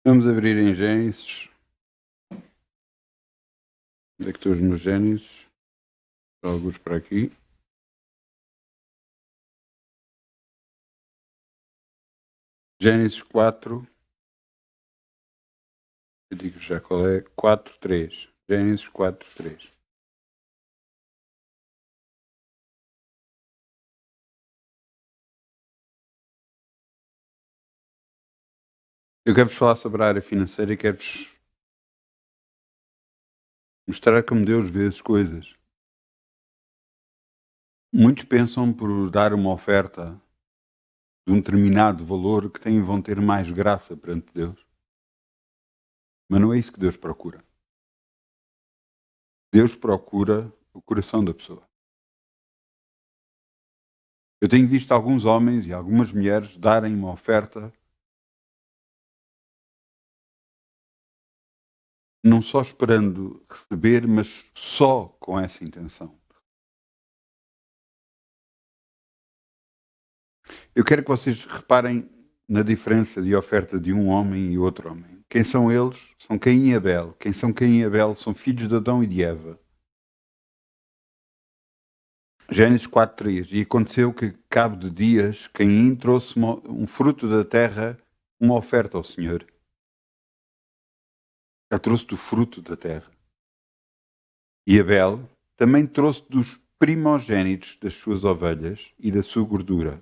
Vamos abrir em Gênesis. Onde é que estão os meus Gênesis? Alguns para aqui. Gênesis 4. Eu digo já qual é. 4:3. Gênesis 4:3. Eu quero-vos falar sobre a área financeira e quero-vos mostrar como Deus vê as coisas. Muitos pensam por dar uma oferta de um determinado valor que vão ter mais graça perante Deus. Mas não é isso que Deus procura. Deus procura o coração da pessoa. Eu tenho visto alguns homens e algumas mulheres darem uma oferta não só esperando receber, mas só com essa intenção. Eu quero que vocês reparem na diferença de oferta de um homem e outro homem. Quem são eles? São Caim e Abel. Quem são Caim e Abel? São filhos de Adão e de Eva. Gênesis 4:3. E aconteceu que, cabo de dias, Caim trouxe um fruto da terra, uma oferta ao Senhor. Já trouxe do fruto da terra. E Abel também trouxe dos primogênitos das suas ovelhas e da sua gordura.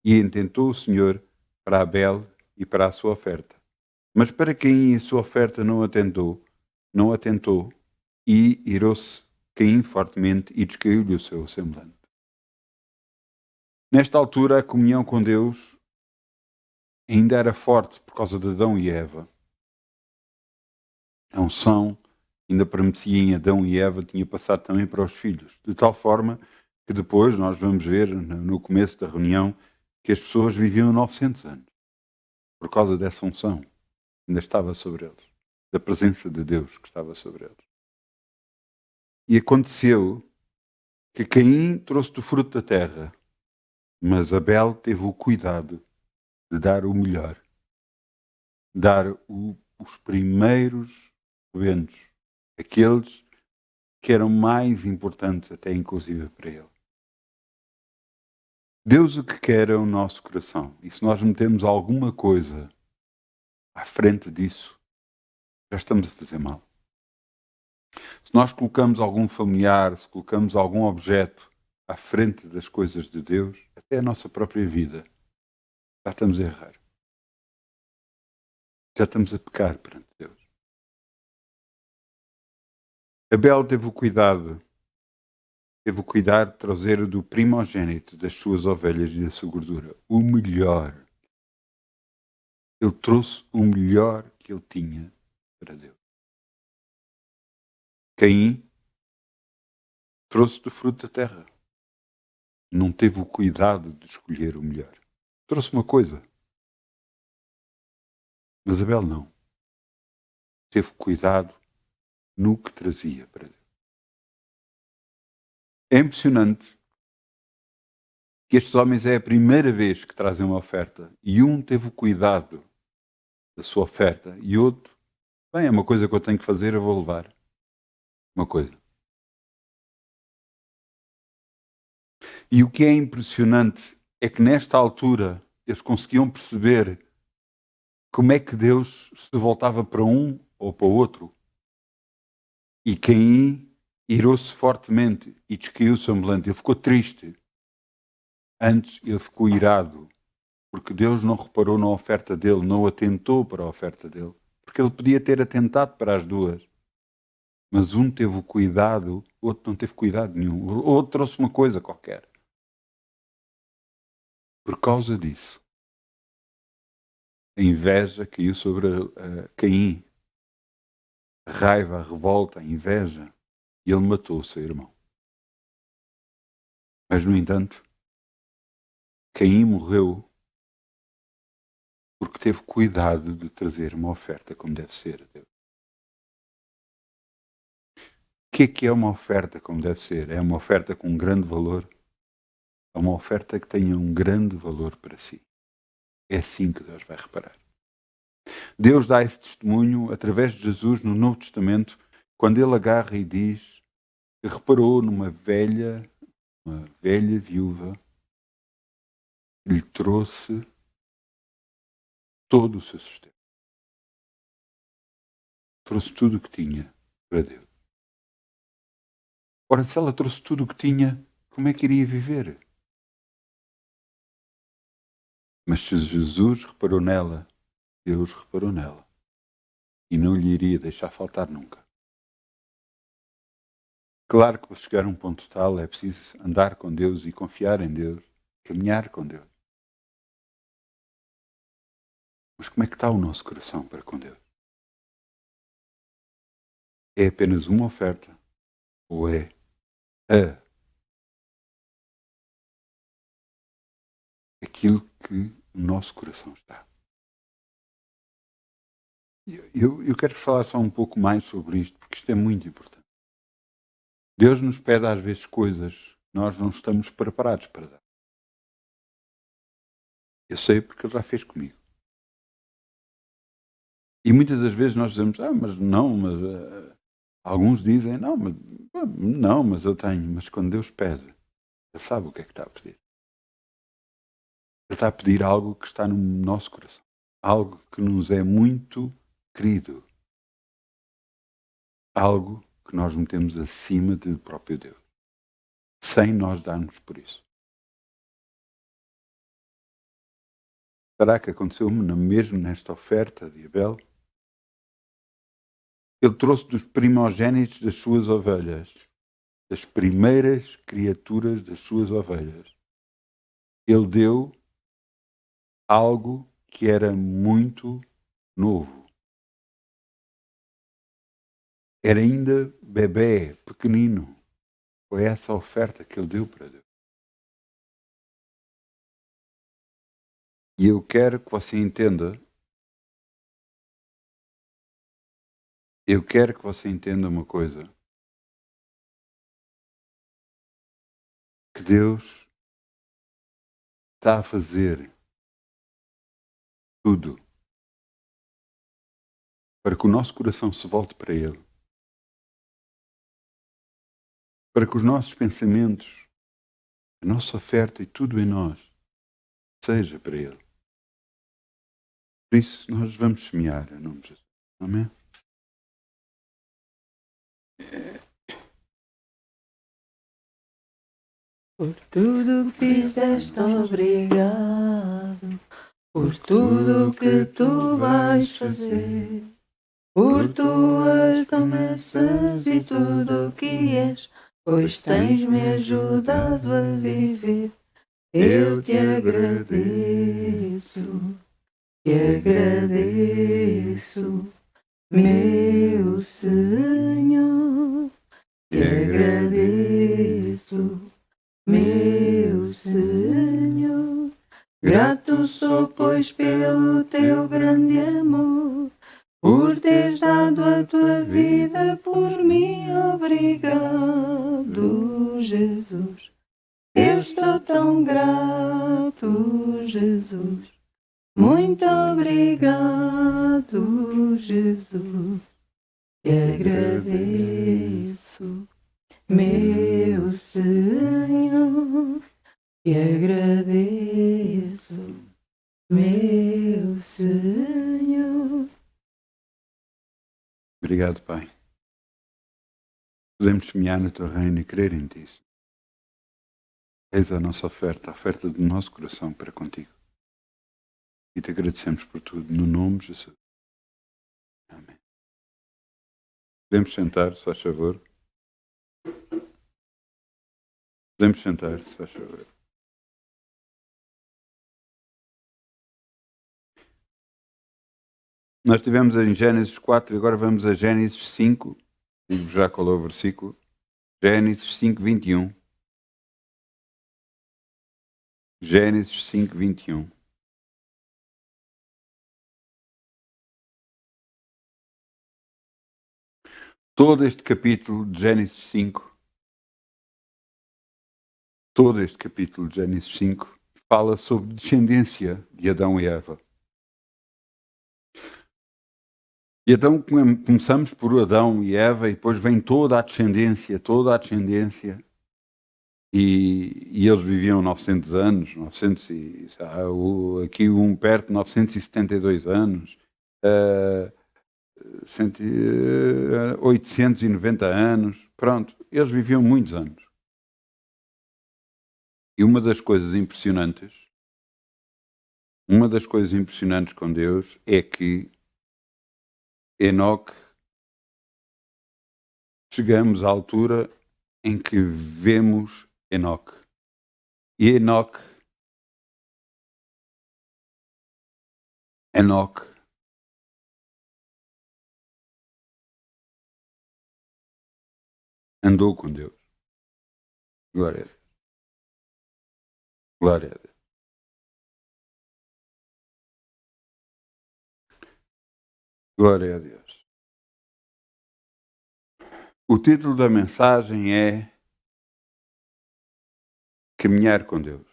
E intentou o Senhor para Abel e para a sua oferta. Mas para Caim a sua oferta não atentou, e irou-se Caim fortemente e descaiu-lhe o seu semblante. Nesta altura, a comunhão com Deus ainda era forte por causa de Adão e Eva. A unção ainda permanecia em Adão e Eva, tinha passado também para os filhos. De tal forma que depois nós vamos ver, no começo da reunião, que as pessoas viviam 900 anos. Por causa dessa unção. Ainda estava sobre eles. Da presença de Deus que estava sobre eles. E aconteceu que Caim trouxe do fruto da terra, mas Abel teve o cuidado de dar o melhor. Dar os primeiros eventos. Aqueles que eram mais importantes até inclusive para ele. Deus o que quer é o nosso coração. E se nós metemos alguma coisa à frente disso, já estamos a fazer mal. Se nós colocamos algum familiar, se colocamos algum objeto à frente das coisas de Deus, até a nossa própria vida, já estamos a errar. Já estamos a pecar perante Deus. Abel teve o cuidado de trazer do primogênito das suas ovelhas e da sua gordura o melhor. Ele trouxe o melhor que ele tinha para Deus. Caim trouxe do fruto da terra. Não teve o cuidado de escolher o melhor. Trouxe uma coisa. Mas Abel não. Teve cuidado no que trazia para Deus. É impressionante que estes homens é a primeira vez que trazem uma oferta e um teve o cuidado da sua oferta e outro, bem, é uma coisa que eu tenho que fazer, eu vou levar. Uma coisa. E o que é impressionante é que nesta altura eles conseguiam perceber como é que Deus se voltava para um ou para o outro. E Caim irou-se fortemente e descaiu o semblante. Ele ficou triste. Antes ele ficou irado, porque Deus não reparou na oferta dele, não atentou para a oferta dele. Porque ele podia ter atentado para as duas. Mas um teve o cuidado, o outro não teve cuidado nenhum. O outro trouxe uma coisa qualquer. Por causa disso, a inveja caiu sobre Caim. A raiva, a revolta, a inveja. E ele matou o seu irmão. Mas, no entanto, Caim morreu porque teve cuidado de trazer uma oferta como deve ser a Deus. O que é uma oferta como deve ser? É uma oferta com um grande valor? É uma oferta que tenha um grande valor para si. É assim que Deus vai reparar. Deus dá esse testemunho através de Jesus no Novo Testamento, quando ele agarra e diz que reparou numa velha viúva que lhe trouxe todo o seu sustento. Trouxe tudo o que tinha para Deus. Ora, se ela trouxe tudo o que tinha, como é que iria viver? Mas se Jesus reparou nela, Deus reparou nela. E não lhe iria deixar faltar nunca. Claro que para chegar a um ponto tal é preciso andar com Deus e confiar em Deus, caminhar com Deus. Mas como é que está o nosso coração para com Deus? É apenas uma oferta? Ou é aquilo que o nosso coração está? Eu quero falar só um pouco mais sobre isto, porque isto é muito importante. Deus nos pede às vezes coisas que nós não estamos preparados para dar. Eu sei porque Ele já fez comigo. E muitas das vezes nós dizemos, mas não, mas alguns dizem, não, mas eu tenho. Mas quando Deus pede, Ele sabe o que é que está a pedir. Ele está a pedir algo que está no nosso coração. Algo que nos é muito querido. Algo que nós metemos acima do próprio Deus. Sem nós darmos por isso. Será que aconteceu-me mesmo nesta oferta de Abel? Ele trouxe dos primogênitos das suas ovelhas, das primeiras criaturas das suas ovelhas. Ele deu algo que era muito novo. Era ainda bebê, pequenino. Foi essa a oferta que ele deu para Deus. E eu quero que você entenda, uma coisa. Que Deus está a fazer tudo para que o nosso coração se volte para Ele. Para que os nossos pensamentos, a nossa oferta e tudo em nós seja para Ele. Por isso, nós vamos semear em nome de Jesus. Amém? Por tudo que fizeste, obrigado. Por tudo que tu vais fazer. Por tuas promessas e tudo o que és, pois tens-me ajudado a viver. Eu te agradeço, meu Senhor. Te agradeço, meu Senhor. Grato sou, pois, pelo teu grande amor, por teres dado a tua vida por mim. Obrigado, Jesus. Eu estou tão grato, Jesus. Muito obrigado, Jesus. Te agradeço, meu Senhor. Te agradeço, meu Senhor. Obrigado, Pai. Podemos semear no teu reino e crer em ti. Eis a nossa oferta, a oferta do nosso coração para contigo. E te agradecemos por tudo, no nome de Jesus. Amém. Podemos sentar, se faz favor. Podemos sentar, se faz favor. Nós estivemos em Gênesis 4 e agora vamos a Gênesis 5. Digo já qual é o versículo. Gênesis 5, 21. Gênesis 5, 21. Todo este capítulo de Gênesis 5, fala sobre descendência de Adão e Eva. E então começamos por Adão e Eva, e depois vem toda a descendência, e eles viviam 900 anos, 900 e, aqui um perto, 972 anos, uh, 890 anos, pronto, eles viviam muitos anos. E uma das coisas impressionantes com Deus é que Enoque, chegamos à altura em que vemos Enoque. E Enoque andou com Deus. Glória a Deus. Glória a Deus. Glória a Deus. O título da mensagem é Caminhar com Deus.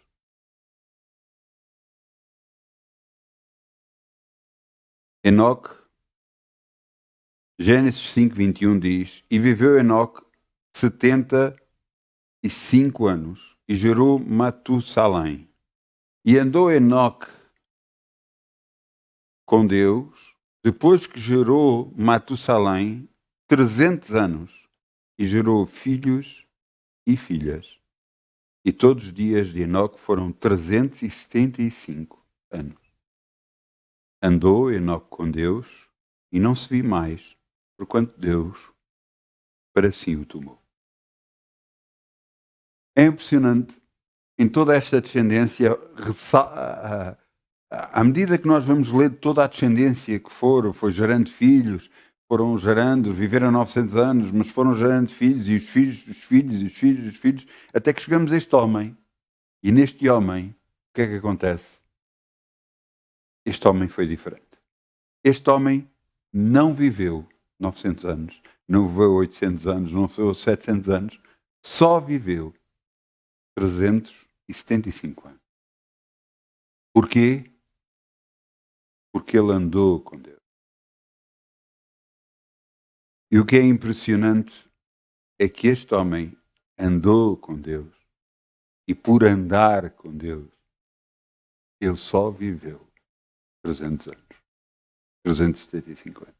Enoque, Gênesis 5:21 diz: E viveu Enoque 75 anos e gerou Matusalém. E andou Enoque com Deus, depois que gerou Matusalém 300 anos e gerou filhos e filhas. E todos os dias de Enoque foram 375 anos. Andou Enoque com Deus e não se viu mais, porquanto Deus para si o tomou. É impressionante, em toda esta descendência, à medida que nós vamos ler toda a descendência que foi gerando filhos, foram gerando, viveram 900 anos, mas foram gerando filhos, e os filhos, os filhos, os filhos, os filhos, até que chegamos a este homem. E neste homem, o que é que acontece? Este homem foi diferente. Este homem não viveu 900 anos, não viveu 800 anos, não viveu 700 anos, só viveu 375 anos. Porquê? Porque ele andou com Deus. E o que é impressionante é que este homem andou com Deus, e por andar com Deus, ele só viveu 300 anos, 375 anos.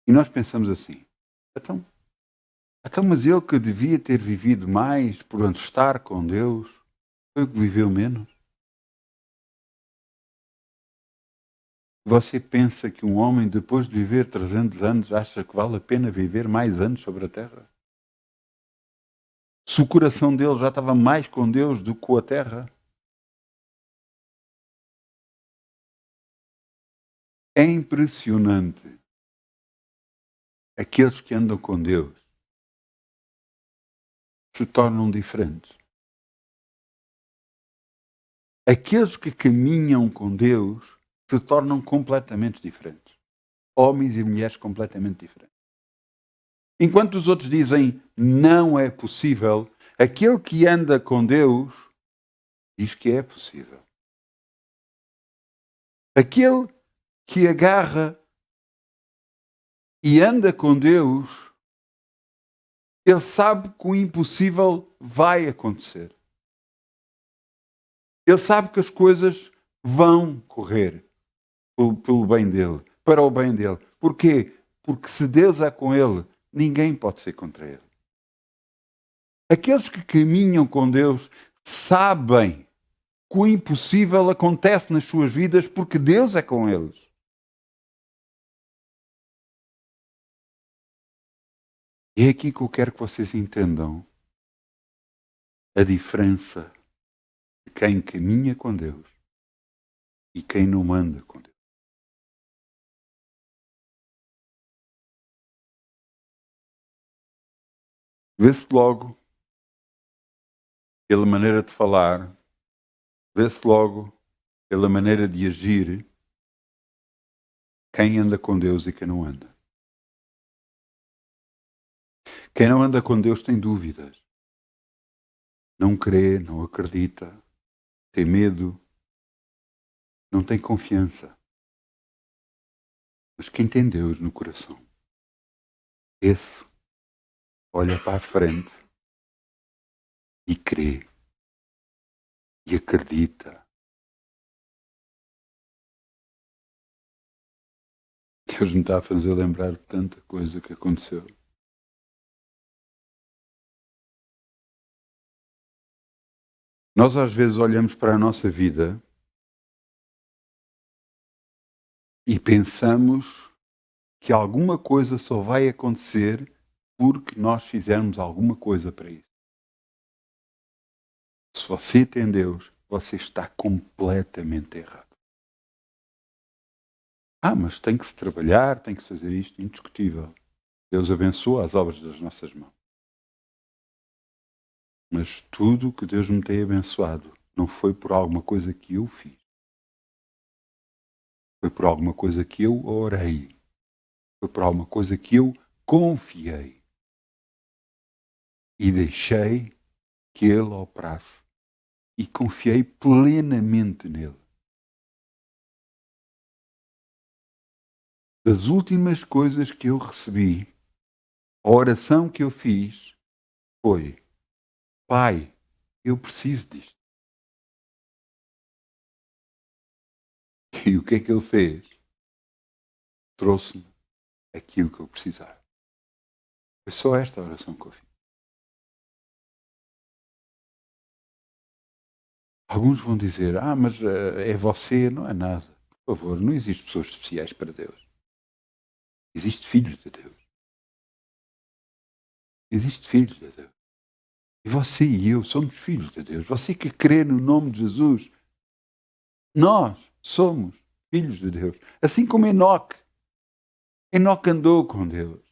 E nós pensamos assim, então, mas ele que devia ter vivido mais por estar com Deus, foi o que viveu menos? Você pensa que um homem, depois de viver 300 anos, acha que vale a pena viver mais anos sobre a Terra? Se o coração dele já estava mais com Deus do que com a Terra? É impressionante. Aqueles que andam com Deus se tornam diferentes. Aqueles que caminham com Deus se tornam completamente diferentes. Homens e mulheres completamente diferentes. Enquanto os outros dizem não é possível, aquele que anda com Deus diz que é possível. Aquele que agarra e anda com Deus, ele sabe que o impossível vai acontecer. Ele sabe que as coisas vão correr pelo bem dele, para o bem dele. Porquê? Porque se Deus é com ele, ninguém pode ser contra ele. Aqueles que caminham com Deus sabem que o impossível acontece nas suas vidas porque Deus é com eles. E é aqui que eu quero que vocês entendam a diferença de quem caminha com Deus e quem não anda com Deus. Vê-se logo pela maneira de falar, vê-se logo pela maneira de agir quem anda com Deus e quem não anda. Quem não anda com Deus tem dúvidas. Não crê, não acredita, tem medo, não tem confiança. Mas quem tem Deus no coração, esse olha para a frente e crê e acredita. Deus me está a fazer lembrar de tanta coisa que aconteceu. Nós às vezes olhamos para a nossa vida e pensamos que alguma coisa só vai acontecer porque nós fizermos alguma coisa para isso. Se você tem Deus, você está completamente errado. Mas tem que se trabalhar, tem que se fazer isto, indiscutível. Deus abençoa as obras das nossas mãos. Mas tudo que Deus me tem abençoado não foi por alguma coisa que eu fiz. Foi por alguma coisa que eu orei. Foi por alguma coisa que eu confiei. E deixei que Ele operasse. E confiei plenamente nele. Das últimas coisas que eu recebi, a oração que eu fiz foi: Pai, eu preciso disto. E o que é que Ele fez? Trouxe-me aquilo que eu precisava. Foi só esta oração que eu fiz. Alguns vão dizer, mas é você, não é nada. Por favor, não existe pessoas especiais para Deus. Existe filhos de Deus. Existe filhos de Deus. E você e eu somos filhos de Deus. Você que crê no nome de Jesus, nós somos filhos de Deus. Assim como Enoque. Enoque andou com Deus.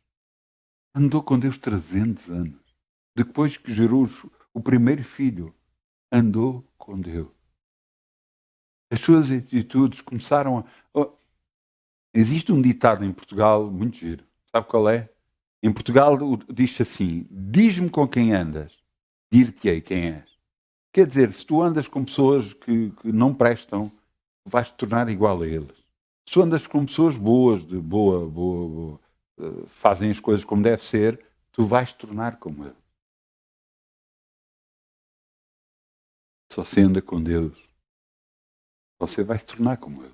Andou com Deus 300 anos. Depois que gerou o primeiro filho, andou com Deus. As suas atitudes começaram a... Existe um ditado em Portugal muito giro. Sabe qual é? Em Portugal diz assim: diz-me com quem andas, dir-te-ei quem és. Quer dizer, se tu andas com pessoas que não prestam, vais-te tornar igual a eles. Se tu andas com pessoas boas, boa, fazem as coisas como deve ser, tu vais-te tornar como eles. Se você anda com Deus, você vai se tornar como ele.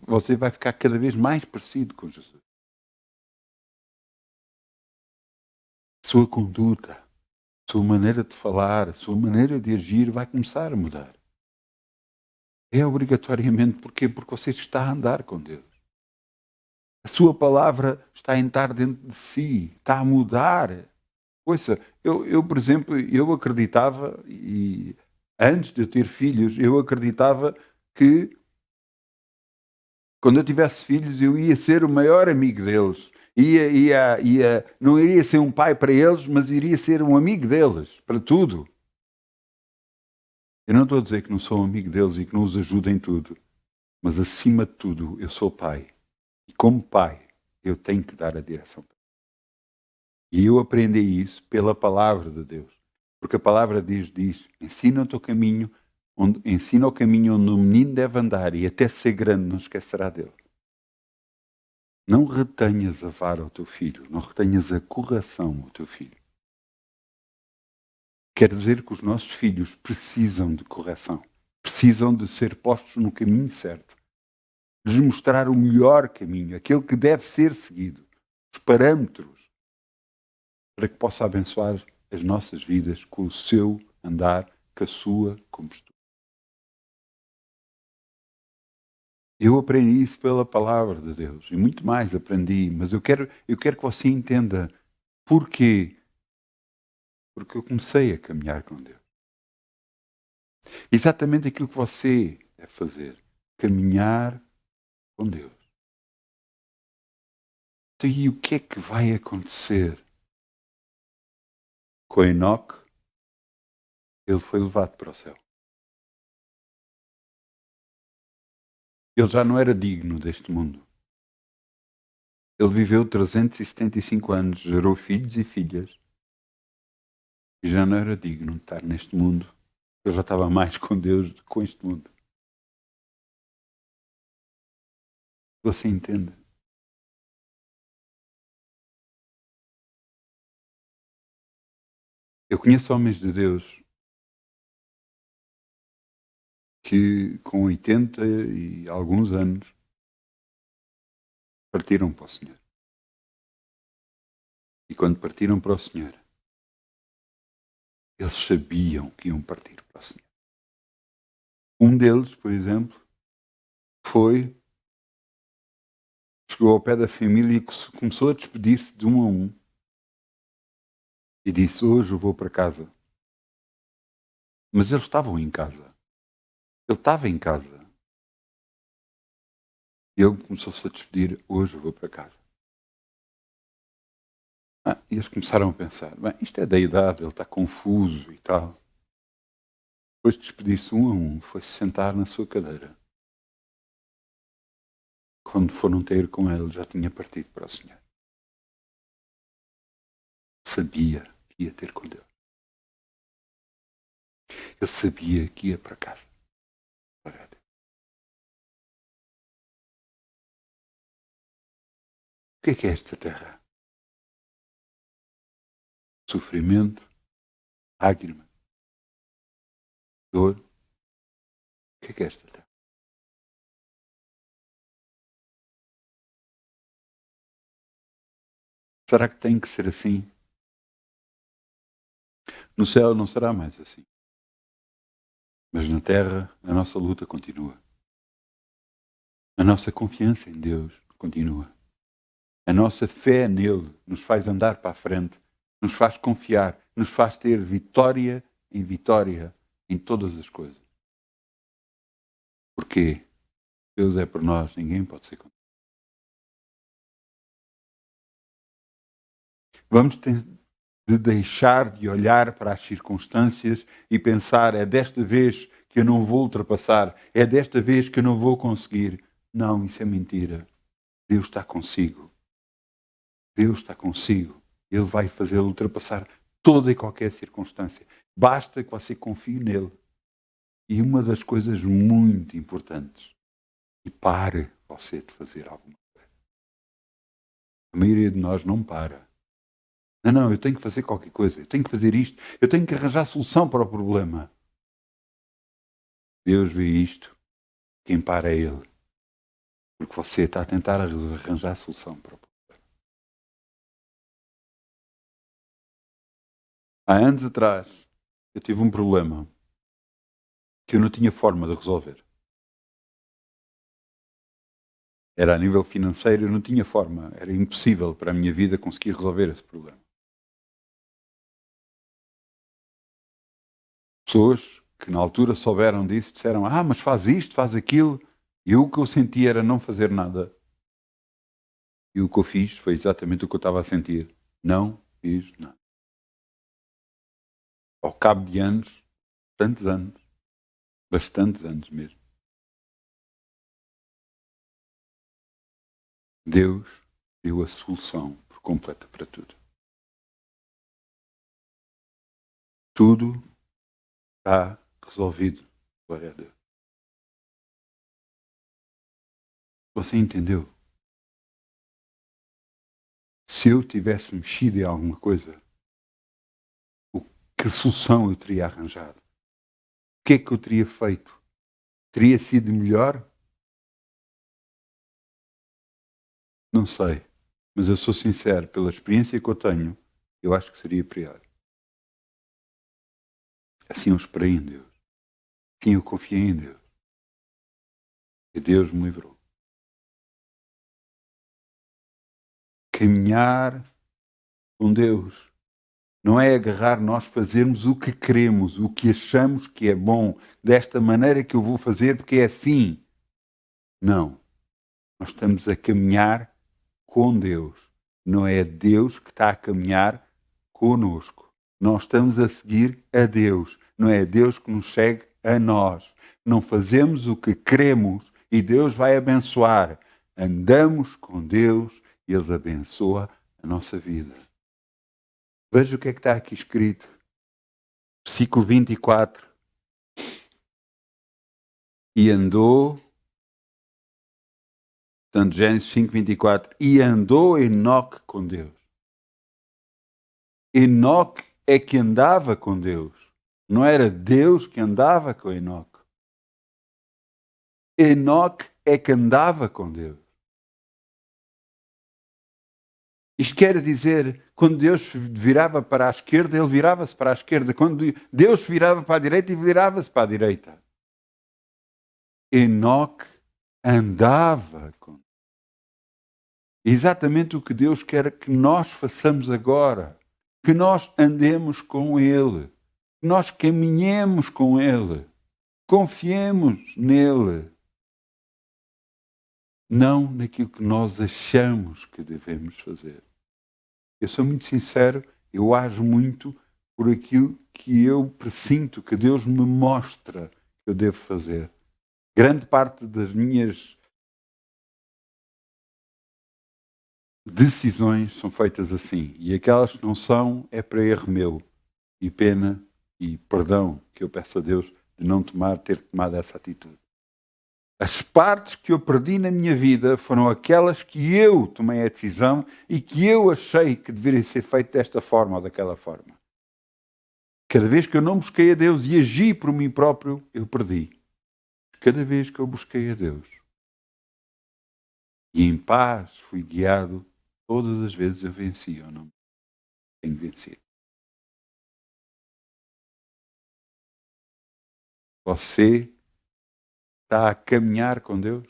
Você vai ficar cada vez mais parecido com Jesus. Sua conduta, sua maneira de falar, sua maneira de agir vai começar a mudar. É obrigatoriamente porquê? Porque você está a andar com Deus. A sua palavra está a entrar dentro de si, está a mudar. Ouça, eu por exemplo, eu acreditava, e antes de eu ter filhos, eu acreditava que quando eu tivesse filhos eu ia ser o maior amigo deles. Não iria ser um pai para eles, mas iria ser um amigo deles, para tudo. Eu não estou a dizer que não sou um amigo deles e que não os ajudo em tudo, mas acima de tudo eu sou pai. E como pai, eu tenho que dar a direção. E eu aprendi isso pela palavra de Deus. Porque a palavra de Deus diz: ensina o caminho onde o menino deve andar, e até ser grande não esquecerá dele. Não retenhas a vara ao teu filho, não retenhas a correção ao teu filho. Quer dizer que os nossos filhos precisam de correção, precisam de ser postos no caminho certo, de lhes mostrar o melhor caminho, aquele que deve ser seguido, os parâmetros, para que possa abençoar as nossas vidas com o seu andar, com a sua compostura. Eu aprendi isso pela palavra de Deus e muito mais aprendi, mas eu quero que você entenda porquê. Porque eu comecei a caminhar com Deus. Exatamente aquilo que você deve fazer, caminhar com Deus. Então, e o que é que vai acontecer com Enoque? Ele foi levado para o céu. Ele já não era digno deste mundo. Ele viveu 375 anos, gerou filhos e filhas, e já não era digno de estar neste mundo. Ele já estava mais com Deus do que com este mundo. Você entende? Eu conheço homens de Deus que com 80 e alguns anos partiram para o Senhor. E quando partiram para o Senhor, eles sabiam que iam partir para o Senhor. Um deles, por exemplo, chegou ao pé da família e começou a despedir-se de um a um. E disse, hoje eu vou para casa. Mas eles estavam em casa. Ele estava em casa. E ele começou-se a despedir, hoje eu vou para casa. E eles começaram a pensar, bem, isto é da idade, ele está confuso e tal. Depois de despedir-se um a um, foi-se sentar na sua cadeira. Quando foram ter com ele, já tinha partido para o Senhor. Sabia que ia ter com Deus. Ele sabia que ia para casa. O que é esta terra? Sofrimento, lágrima, dor. O que é esta terra? Será que tem que ser assim? No céu não será mais assim. Mas na terra a nossa luta continua. A nossa confiança em Deus continua. A nossa fé nele nos faz andar para a frente, nos faz confiar, nos faz ter vitória em todas as coisas. Porque Deus é por nós, ninguém pode ser contra. Vamos ter de deixar de olhar para as circunstâncias e pensar, é desta vez que eu não vou ultrapassar, é desta vez que eu não vou conseguir. Não, isso é mentira. Deus está consigo. Deus está consigo. Ele vai fazê-lo ultrapassar toda e qualquer circunstância. Basta que você confie nele. E uma das coisas muito importantes, e pare você de fazer alguma coisa. A maioria de nós não para. Não, eu tenho que fazer qualquer coisa, eu tenho que fazer isto, eu tenho que arranjar solução para o problema. Deus vê isto, quem para é Ele. Porque você está a tentar arranjar solução para o problema. Há anos atrás, eu tive um problema que eu não tinha forma de resolver. Era a nível financeiro, eu não tinha forma, era impossível para a minha vida conseguir resolver esse problema. Pessoas que na altura souberam disso disseram, mas faz isto, faz aquilo. E o que eu sentia era não fazer nada. E o que eu fiz foi exatamente o que eu estava a sentir. Não fiz nada. Ao cabo de anos, tantos anos, bastantes anos mesmo, Deus deu a solução por completa para tudo. Tudo está resolvido. Glória a Deus. Você entendeu? Se eu tivesse mexido em alguma coisa, que solução eu teria arranjado? O que é que eu teria feito? Teria sido melhor? Não sei. Mas eu sou sincero, pela experiência que eu tenho, eu acho que seria pior. Assim eu esperei em Deus. Assim eu confiei em Deus. E Deus me livrou. Caminhar com Deus não é agarrar nós fazermos o que queremos, o que achamos que é bom, desta maneira que eu vou fazer porque é assim. Não. Nós estamos a caminhar com Deus. Não é Deus que está a caminhar conosco. Nós estamos a seguir a Deus. Não é Deus que nos segue a nós. Não fazemos o que queremos e Deus vai abençoar. Andamos com Deus e Ele abençoa a nossa vida. Veja o que é que está aqui escrito. Versículo 24. E andou Portanto, Gênesis 5:24. E andou Enoque com Deus. Enoque é que andava com Deus. Não era Deus que andava com Enoque. Enoque é que andava com Deus. Isto quer dizer, quando Deus virava para a esquerda, ele virava-se para a esquerda. Quando Deus virava para a direita, ele virava-se para a direita. Enoque andava com Deus. Exatamente o que Deus quer que nós façamos agora. Que nós andemos com Ele. Que nós caminhemos com Ele. Confiemos nele. Não naquilo que nós achamos que devemos fazer. Eu sou muito sincero, eu ajo muito por aquilo que eu presinto, que Deus me mostra que eu devo fazer. Grande parte das minhas decisões são feitas assim. E aquelas que não são, é para erro meu. E pena e perdão que eu peço a Deus de não ter tomado essa atitude. As partes que eu perdi na minha vida foram aquelas que eu tomei a decisão e que eu achei que deveria ser feito desta forma ou daquela forma. Cada vez que eu não busquei a Deus e agi por mim próprio, eu perdi. Cada vez que eu busquei a Deus e em paz fui guiado, todas as vezes eu venci ou não tenho vencido. Você está a caminhar com Deus?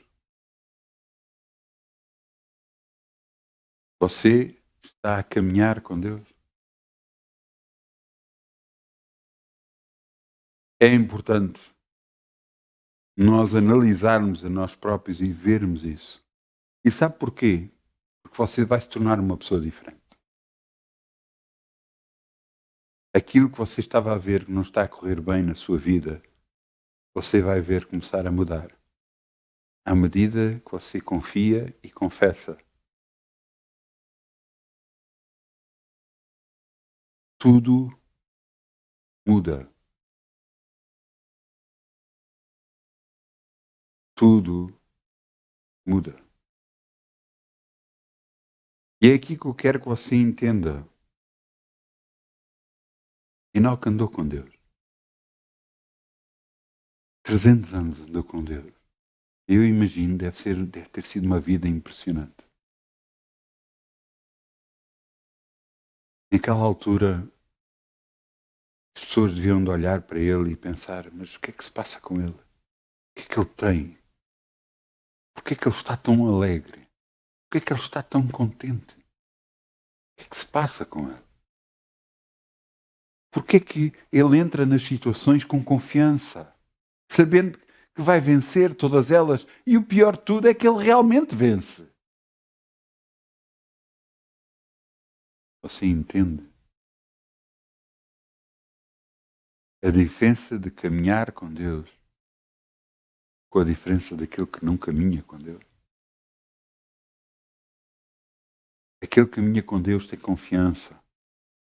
Você está a caminhar com Deus? É importante nós analisarmos a nós próprios e vermos isso. E sabe porquê? Porque você vai se tornar uma pessoa diferente. Aquilo que você estava a ver que não está a correr bem na sua vida, você vai ver começar a mudar. À medida que você confia e confessa. Tudo muda. Tudo muda. E é aqui que eu quero que você entenda. Enoque andou com Deus. 300 anos andou com Deus. Eu imagino, deve ter sido uma vida impressionante. Naquela altura, as pessoas deviam de olhar para ele e pensar, mas o que é que se passa com ele? O que é que ele tem? Por que é que ele está tão alegre? Por que é que ele está tão contente? O que é que se passa com ele? Por que é que ele entra nas situações com confiança, sabendo que vai vencer todas elas? E o pior de tudo é que ele realmente vence. Você entende? A diferença de caminhar com Deus com a diferença daquele que não caminha com Deus. Aquele que caminha com Deus tem confiança.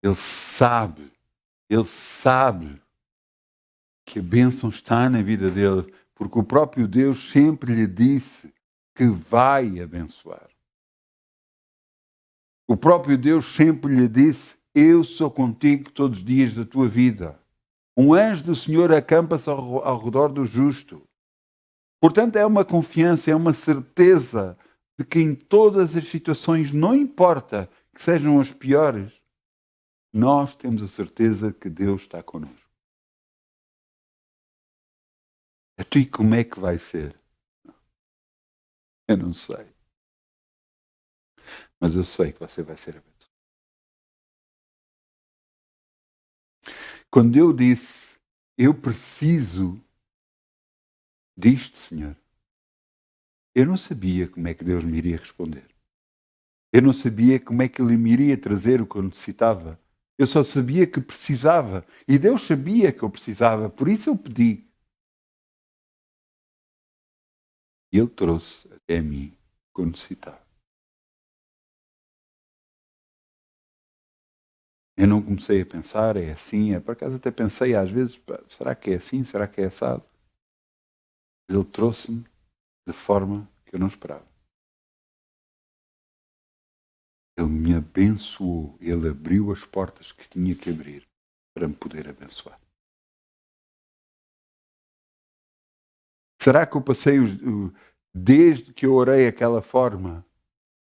Ele sabe que a bênção está na vida dele, porque o próprio Deus sempre lhe disse que vai abençoar. O próprio Deus sempre lhe disse, eu sou contigo todos os dias da tua vida. Um anjo do Senhor acampa-se ao redor do justo. Portanto, é uma confiança, é uma certeza de que em todas as situações, não importa que sejam as piores, nós temos a certeza que Deus está connosco. E como é que vai ser? Eu não sei. Mas eu sei que você vai ser abençoado. Quando eu disse, eu preciso disto, Senhor, eu não sabia como é que Deus me iria responder. Eu não sabia como é que Ele me iria trazer o que eu necessitava. Eu só sabia que precisava. E Deus sabia que eu precisava. Por isso eu pedi. E Ele trouxe até mim o que eu necessitava. Eu não comecei a pensar, é assim, por acaso até pensei às vezes, será que é assim, será que é assado? Ele trouxe-me de forma que eu não esperava. Ele me abençoou. Ele abriu as portas que tinha que abrir para me poder abençoar. Será que eu passei desde que eu orei aquela forma,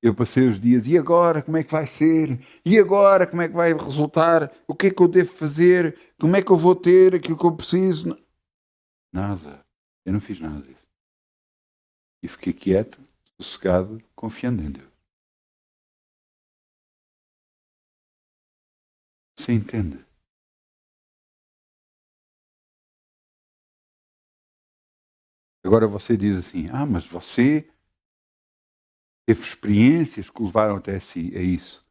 eu passei os dias, e agora como é que vai ser? E agora como é que vai resultar? O que é que eu devo fazer? Como é que eu vou ter aquilo que eu preciso? Nada. Eu não fiz nada disso. E fiquei quieto, sossegado, confiando em Deus. Você entende? Agora você diz assim, mas você teve experiências que o levaram até si, é isso.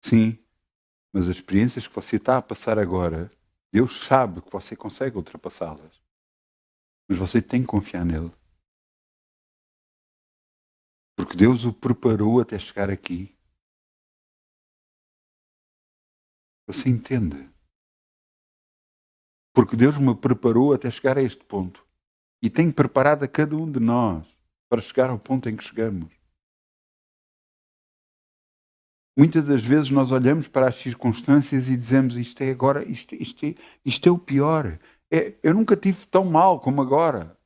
Sim, mas as experiências que você está a passar agora, Deus sabe que você consegue ultrapassá-las. Mas você tem que confiar nele. Porque Deus o preparou até chegar aqui. Você entende? Porque Deus me preparou até chegar a este ponto. E tem preparado a cada um de nós para chegar ao ponto em que chegamos. Muitas das vezes nós olhamos para as circunstâncias e dizemos isto é agora, isto é o pior. Eu nunca tive tão mal como agora.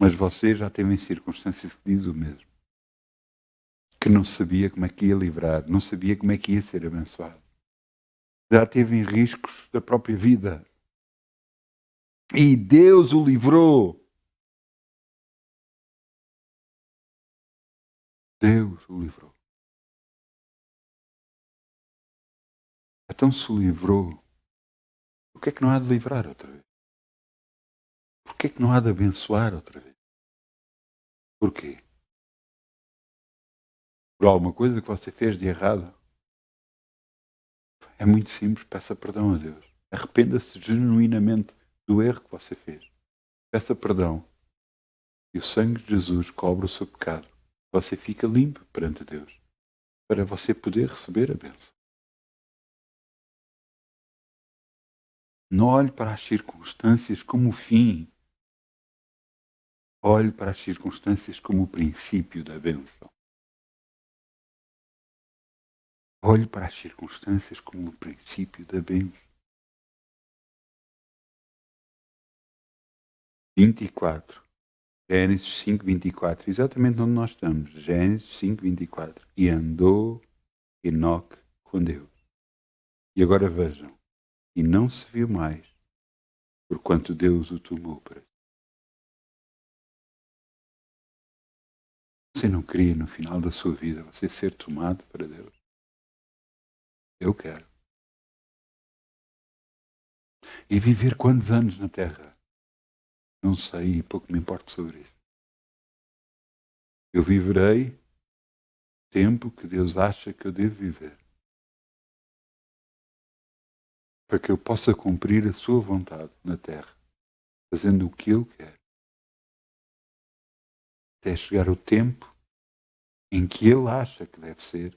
Mas você já teve em circunstâncias que diz o mesmo. Que não sabia como é que ia livrar, não sabia como é que ia ser abençoado. Já teve em riscos da própria vida. E Deus o livrou. Deus o livrou. Então se o livrou, por que é que não há de livrar outra vez? Por que é que não há de abençoar outra vez? Porquê? Por alguma coisa que você fez de errado? É muito simples, peça perdão a Deus. Arrependa-se genuinamente do erro que você fez. Peça perdão. E o sangue de Jesus cobre o seu pecado. Você fica limpo perante Deus. Para você poder receber a bênção. Não olhe para as circunstâncias como o fim. Olhe para as circunstâncias como o princípio da bênção. Olhe para as circunstâncias como o princípio da bênção. 24. Gênesis 5, 24. Exatamente onde nós estamos. Gênesis 5, 24. E andou Enoque com Deus. E agora vejam. E não se viu mais, porquanto Deus o tomou para si. Você não queria no final da sua vida você ser tomado para Deus? Eu quero. E viver quantos anos na Terra? Não sei e pouco me importa sobre isso. Eu viverei o tempo que Deus acha que eu devo viver. Para que eu possa cumprir a sua vontade na Terra. Fazendo o que eu quero. Até chegar o tempo em que Ele acha que deve ser.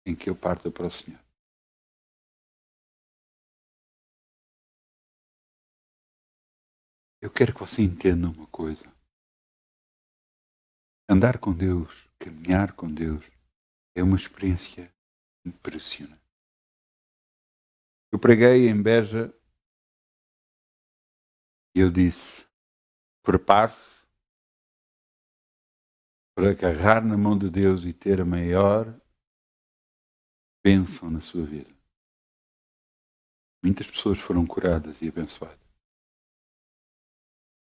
Em que eu parta para o Senhor. Eu quero que você entenda uma coisa. Andar com Deus, caminhar com Deus, é uma experiência impressionante. Eu preguei em Beja e eu disse, prepare-se para agarrar na mão de Deus e ter a maior bênção na sua vida. Muitas pessoas foram curadas e abençoadas.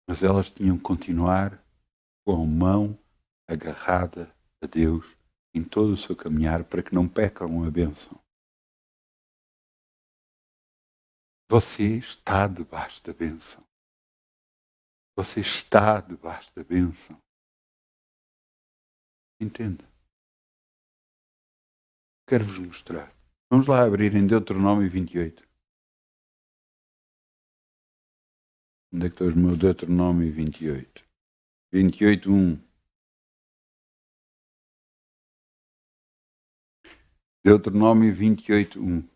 Mas elas tinham que continuar com a mão agarrada a Deus em todo o seu caminhar para que não percam a bênção. Você está debaixo da bênção. Você está debaixo da bênção. Entenda. Quero-vos mostrar. Vamos lá abrir em Deuteronômio 28. Onde é que está o meu Deuteronômio 28? 28, 1. Deuteronômio 28, 1.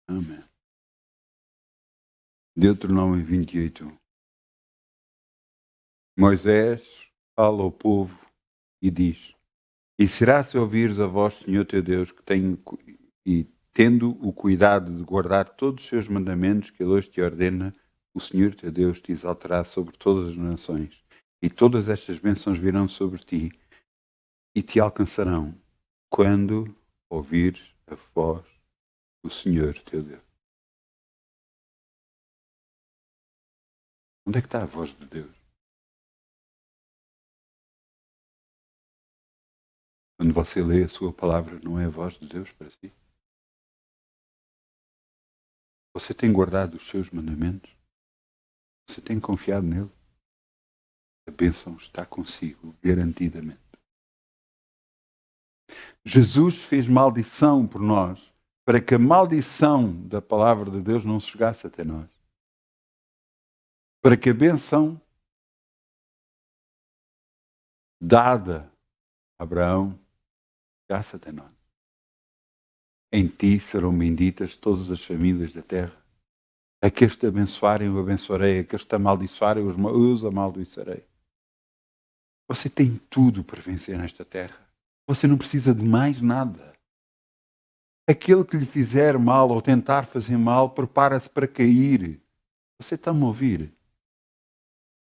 Amém. Deuteronômio 28. Moisés fala ao povo e diz: E será se ouvires a voz, Senhor teu Deus, que tendo o cuidado de guardar todos os seus mandamentos que ele hoje te ordena, o Senhor teu Deus te exaltará sobre todas as nações, e todas estas bênçãos virão sobre ti e te alcançarão quando ouvires a voz do Senhor teu Deus. Onde é que está a voz de Deus? Quando você lê a sua palavra, não é a voz de Deus para si? Você tem guardado os seus mandamentos? Você tem confiado nele? A bênção está consigo, garantidamente. Jesus fez maldição por nós, para que a maldição da palavra de Deus não chegasse até nós. Para que a bênção dada a Abraão chegasse até nós. Em ti serão benditas todas as famílias da terra. Aqueles que te abençoarem, eu abençoarei. Aqueles que te amaldiçoarem, eu os amaldiçoarei. Você tem tudo para vencer nesta terra. Você não precisa de mais nada. Aquele que lhe fizer mal ou tentar fazer mal, prepara-se para cair. Você está-me a ouvir?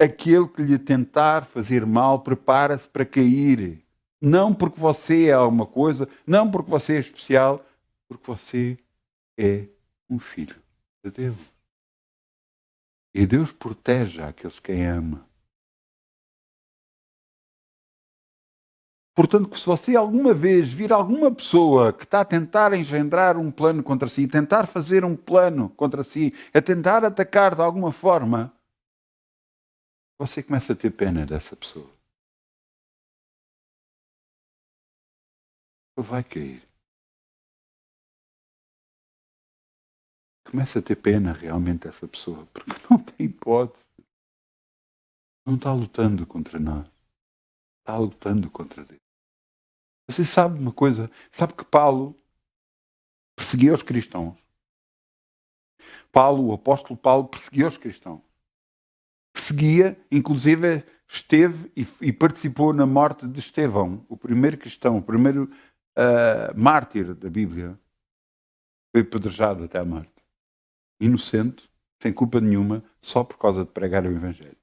Aquele que lhe tentar fazer mal, prepara-se para cair. Não porque você é alguma coisa, não porque você é especial, porque você é um filho de Deus. E Deus protege aqueles que ama. Portanto, se você alguma vez vir alguma pessoa que está a tentar engendrar um plano contra si, tentar fazer um plano contra si, a tentar atacar de alguma forma, você começa a ter pena dessa pessoa. Vai cair. Começa a ter pena realmente dessa pessoa, porque não tem hipótese. Não está lutando contra nós. Está lutando contra Deus. Você sabe uma coisa? Sabe que Paulo perseguia os cristãos. O apóstolo Paulo perseguia os cristãos. Perseguia, inclusive esteve e participou na morte de Estevão, o primeiro cristão, o primeiro mártir da Bíblia. Foi apedrejado até à morte. Inocente, sem culpa nenhuma, só por causa de pregar o Evangelho.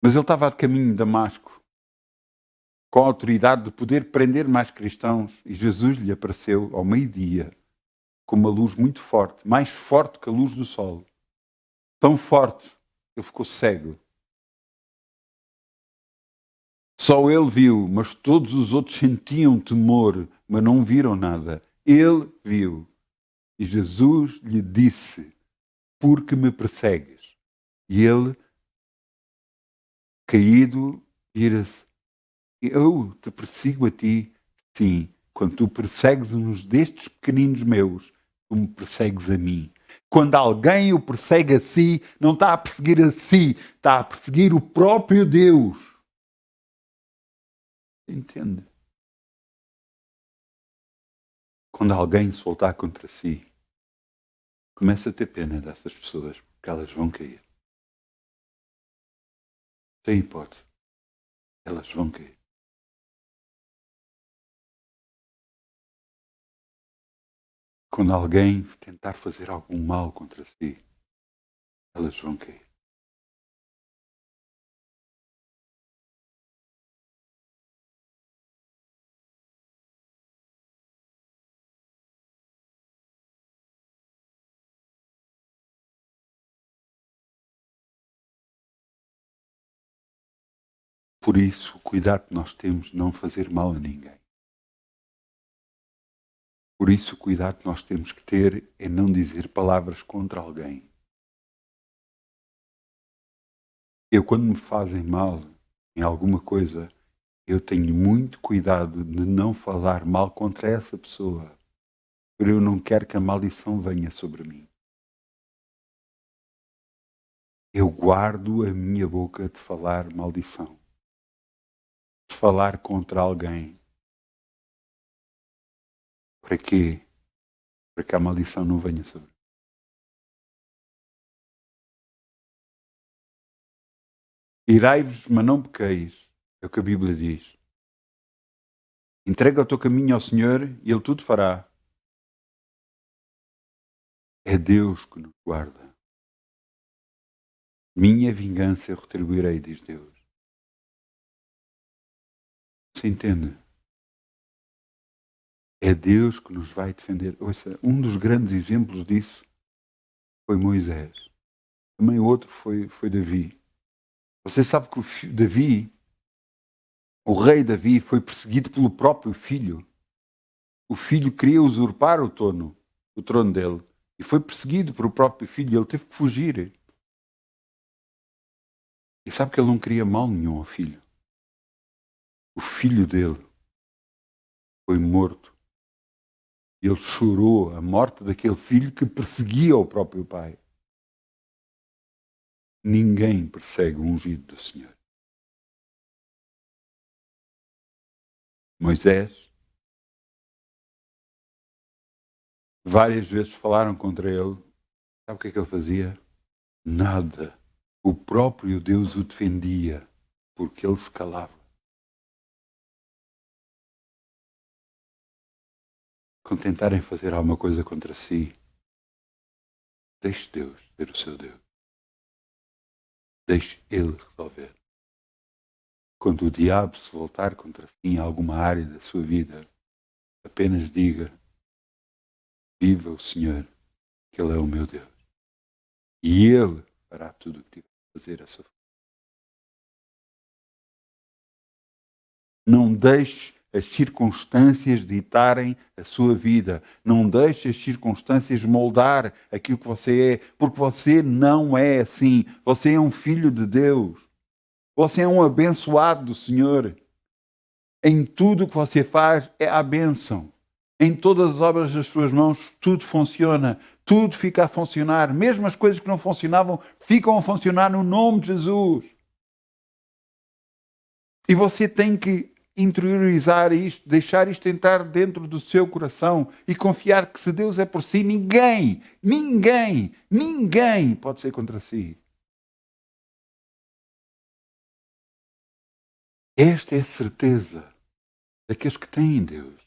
Mas ele estava a caminho de Damasco, com a autoridade de poder prender mais cristãos, e Jesus lhe apareceu ao meio-dia com uma luz muito forte, mais forte que a luz do sol. Tão forte, ele ficou cego. Só ele viu, mas todos os outros sentiam temor, mas não viram nada. Ele viu. E Jesus lhe disse: por que me persegues? E ele, caído, vira-se: eu te persigo a ti, sim. Quando tu persegues uns destes pequeninos meus, tu me persegues a mim. Quando alguém o persegue a si, não está a perseguir a si, está a perseguir o próprio Deus. Entende? Quando alguém se voltar contra si, começa a ter pena dessas pessoas, porque elas vão cair. Sem hipótese. Elas vão cair. Quando alguém tentar fazer algum mal contra si, elas vão cair. Por isso, o cuidado que nós temos de não fazer mal a ninguém. Por isso, o cuidado que nós temos que ter é não dizer palavras contra alguém. Eu, quando me fazem mal em alguma coisa, eu tenho muito cuidado de não falar mal contra essa pessoa, porque eu não quero que a maldição venha sobre mim. Eu guardo a minha boca de falar maldição, de falar contra alguém. Para quê? Para que a maldição não venha sobre. Irai-vos, mas não pequeis. É o que a Bíblia diz. Entrega o teu caminho ao Senhor e Ele tudo fará. É Deus que nos guarda. Minha vingança eu retribuirei, diz Deus. Você entende? É Deus que nos vai defender. Ouça, um dos grandes exemplos disso foi Moisés. Também outro foi Davi. Você sabe que o rei Davi, foi perseguido pelo próprio filho. O filho queria usurpar o trono dele. E foi perseguido pelo próprio filho. Ele teve que fugir. E sabe que ele não queria mal nenhum ao filho. O filho dele foi morto. E ele chorou a morte daquele filho que perseguia o próprio pai. Ninguém persegue o ungido do Senhor. Moisés, várias vezes falaram contra ele. Sabe o que é que ele fazia? Nada. O próprio Deus o defendia, porque ele se calava. Quando tentarem fazer alguma coisa contra si, deixe Deus ser o seu Deus. Deixe Ele resolver. Quando o diabo se voltar contra si em alguma área da sua vida, apenas diga: viva o Senhor, que Ele é o meu Deus. E Ele fará tudo o que tiver a fazer a seu favor. Não deixe as circunstâncias ditarem a sua vida. Não deixe as circunstâncias moldar aquilo que você é, porque você não é assim. Você é um filho de Deus. Você é um abençoado do Senhor. Em tudo o que você faz é a bênção. Em todas as obras das suas mãos, tudo funciona. Tudo fica a funcionar. Mesmo as coisas que não funcionavam, ficam a funcionar no nome de Jesus. E você tem que interiorizar isto, deixar isto entrar dentro do seu coração e confiar que se Deus é por si, ninguém pode ser contra si. Esta é a certeza daqueles que têm Deus.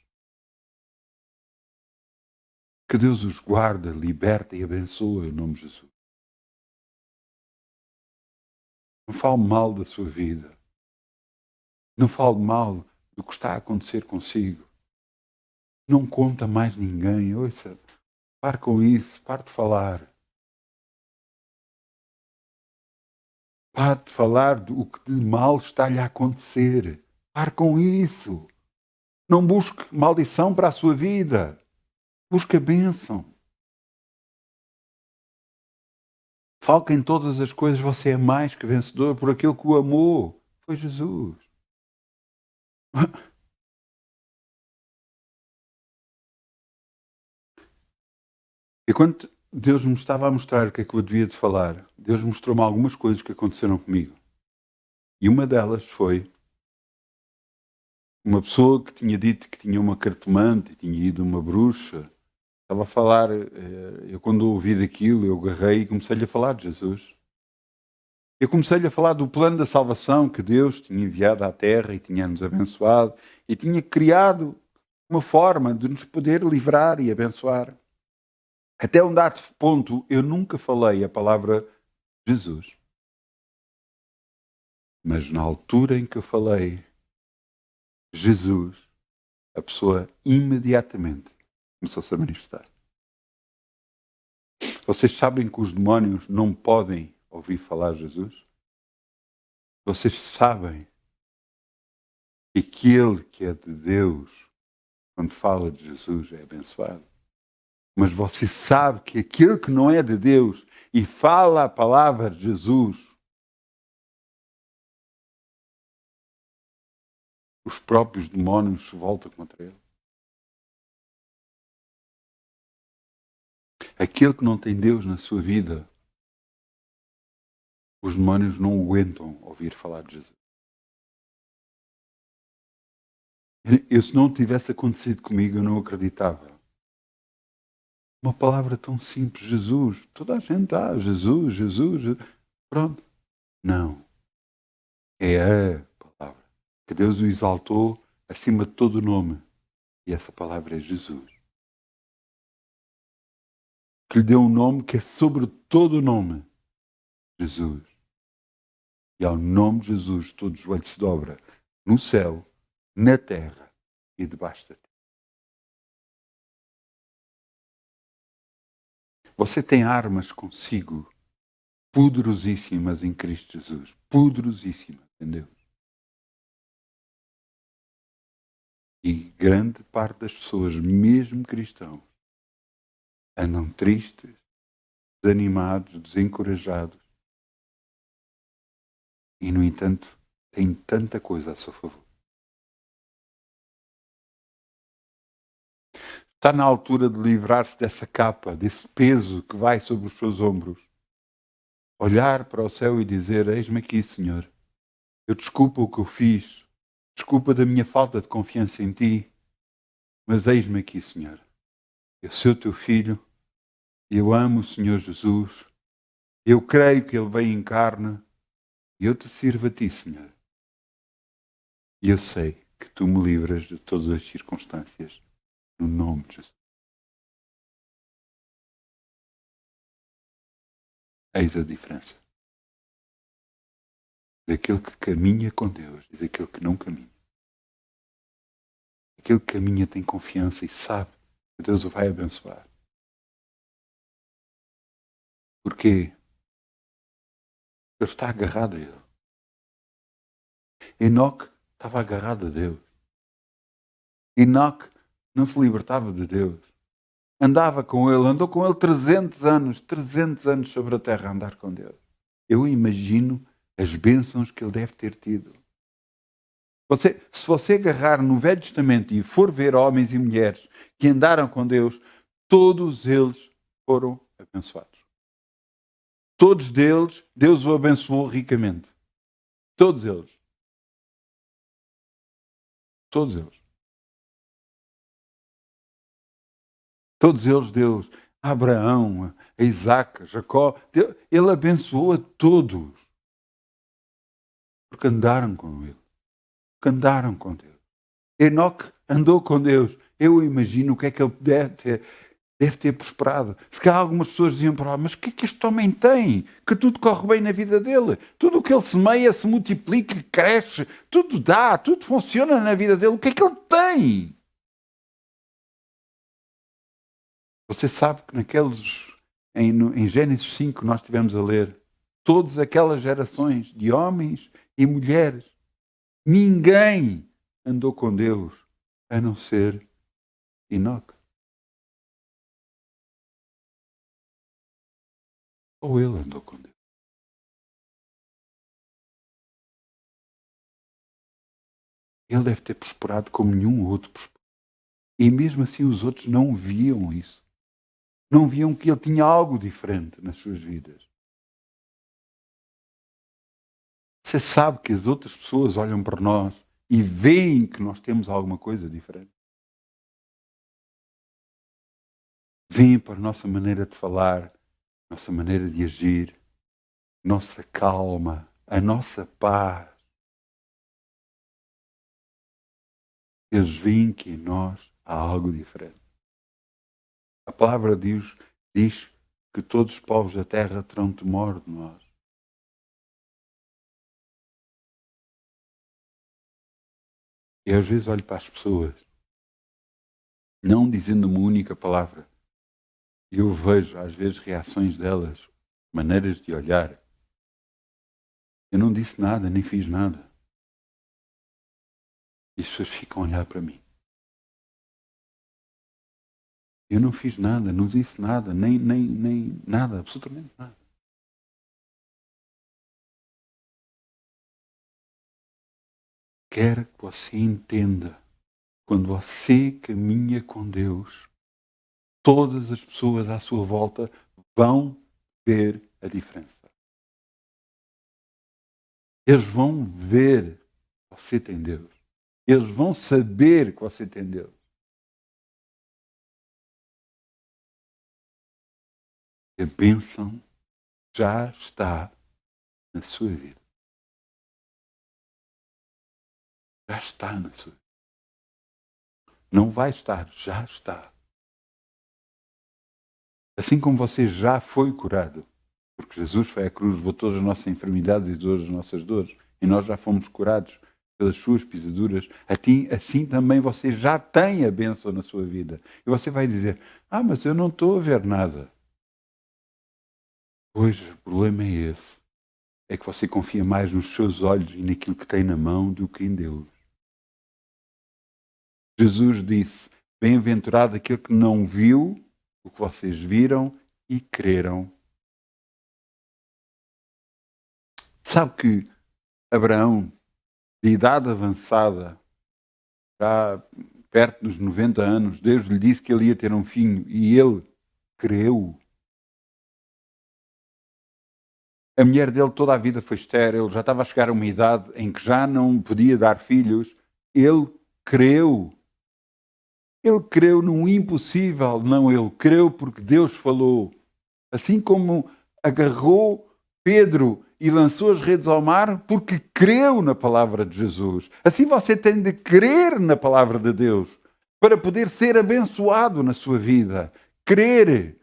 Que Deus os guarda, liberta e abençoa em nome de Jesus. Não fale mal da sua vida. Não fale mal do que está a acontecer consigo. Não conta mais ninguém. Ouça, pare com isso, pare de falar. Pare de falar do que de mal está-lhe a acontecer. Pare com isso. Não busque maldição para a sua vida. Busque a bênção. Fale que em todas as coisas você é mais que vencedor por aquele que o amou. Foi Jesus. E quando Deus me estava a mostrar o que é que eu devia de falar, Deus mostrou-me algumas coisas que aconteceram comigo. E uma delas foi uma pessoa que tinha dito que tinha uma cartomante, tinha ido uma bruxa. Estava a falar, eu quando ouvi daquilo, eu agarrei e comecei-lhe a falar de Jesus. Eu comecei-lhe a falar do plano da salvação que Deus tinha enviado à Terra e tinha-nos abençoado e tinha criado uma forma de nos poder livrar e abençoar. Até um dado ponto, eu nunca falei a palavra Jesus. Mas na altura em que eu falei Jesus, a pessoa imediatamente começou-se a manifestar. Vocês sabem que os demónios não podem ouvir falar Jesus? Vocês sabem que aquele que é de Deus, quando fala de Jesus, é abençoado? Mas você sabe que aquele que não é de Deus e fala a palavra de Jesus, os próprios demónios se voltam contra ele. Aquele que não tem Deus na sua vida, os demónios não aguentam ouvir falar de Jesus. Se não tivesse acontecido comigo, eu não acreditava. Uma palavra tão simples, Jesus. Toda a gente Jesus, Jesus. Pronto. Não. É a palavra. Que Deus o exaltou acima de todo o nome. E essa palavra é Jesus. Que lhe deu um nome que é sobre todo o nome. Jesus. E ao nome de Jesus todo joelho se dobra. No céu, na terra e debaixo da terra. Você tem armas consigo. Poderosíssimas em Cristo Jesus. Poderosíssimas em Deus. E grande parte das pessoas, mesmo cristãos, andam tristes, desanimados, desencorajados. E, no entanto, têm tanta coisa a seu favor. Está na altura de livrar-se dessa capa, desse peso que vai sobre os seus ombros. Olhar para o céu e dizer: eis-me aqui, Senhor. Eu desculpo o que eu fiz. Desculpa da minha falta de confiança em Ti. Mas eis-me aqui, Senhor. Eu sou Teu Filho. Eu amo o Senhor Jesus. Eu creio que Ele veio em carne. E eu te sirvo a Ti, Senhor. E eu sei que Tu me livras de todas as circunstâncias. No nome de Jesus. Eis a diferença daquele que caminha com Deus e daquele que não caminha. Aquele que caminha tem confiança e sabe que Deus o vai abençoar. Porquê? Ele está agarrado a Ele. Enoque estava agarrado a Deus. Enoque não se libertava de Deus. Andava com Ele, andou com Ele 300 anos sobre a terra a andar com Deus. Eu imagino as bênçãos que ele deve ter tido. Se você agarrar no Velho Testamento e for ver homens e mulheres que andaram com Deus, todos eles foram abençoados. Todos deles, Deus o abençoou ricamente. Todos eles. Todos eles. Todos eles, Deus, a Abraão, a Isaac, a Jacó, Ele abençoou a todos. Porque andaram com Ele. Porque andaram com Deus. Enoque andou com Deus. Eu imagino o que é que ele deve ter prosperado. Se calhar algumas pessoas diziam para lá, mas o que é que este homem tem? Que tudo corre bem na vida dele. Tudo o que ele semeia se multiplica, cresce, tudo dá, tudo funciona na vida dele. O que é que ele tem? Você sabe que em Gênesis 5 nós estivemos a ler, todas aquelas gerações de homens e mulheres, ninguém andou com Deus a não ser Enoque. Ou ele andou com Deus. Ele deve ter prosperado como nenhum outro prosperou. E mesmo assim os outros não viam isso. Não viam que ele tinha algo diferente nas suas vidas. Você sabe que as outras pessoas olham para nós e veem que nós temos alguma coisa diferente. Veem para a nossa maneira de falar, nossa maneira de agir, nossa calma, a nossa paz. Eles veem que em nós há algo diferente. A palavra de Deus diz que todos os povos da terra terão temor de nós. E às vezes olho para as pessoas, não dizendo uma única palavra, e eu vejo às vezes reações delas, maneiras de olhar. Eu não disse nada, nem fiz nada. E as pessoas ficam a olhar para mim. Eu não fiz nada, não disse nada, nem nada, absolutamente nada. Quero que você entenda, quando você caminha com Deus, todas as pessoas à sua volta vão ver a diferença. Eles vão ver que você tem Deus. Eles vão saber que você tem Deus. A bênção já está na sua vida. Já está na sua vida. Não vai estar, já está. Assim como você já foi curado, porque Jesus foi à cruz, levou todas as nossas enfermidades e todas as nossas dores, e nós já fomos curados pelas suas pisaduras, assim também você já tem a bênção na sua vida. E você vai dizer, mas eu não estou a ver nada. Pois, o problema é esse. É que você confia mais nos seus olhos e naquilo que tem na mão do que em Deus. Jesus disse, bem-aventurado aquele que não viu o que vocês viram e creram. Sabe que Abraão, de idade avançada, já perto dos 90 anos, Deus lhe disse que ele ia ter um filho e ele creu. A mulher dele toda a vida foi estéril, já estava a chegar a uma idade em que já não podia dar filhos. Ele creu. Ele creu no impossível. Não, ele creu porque Deus falou. Assim como agarrou Pedro e lançou as redes ao mar porque creu na palavra de Jesus. Assim você tem de crer na palavra de Deus para poder ser abençoado na sua vida. Crer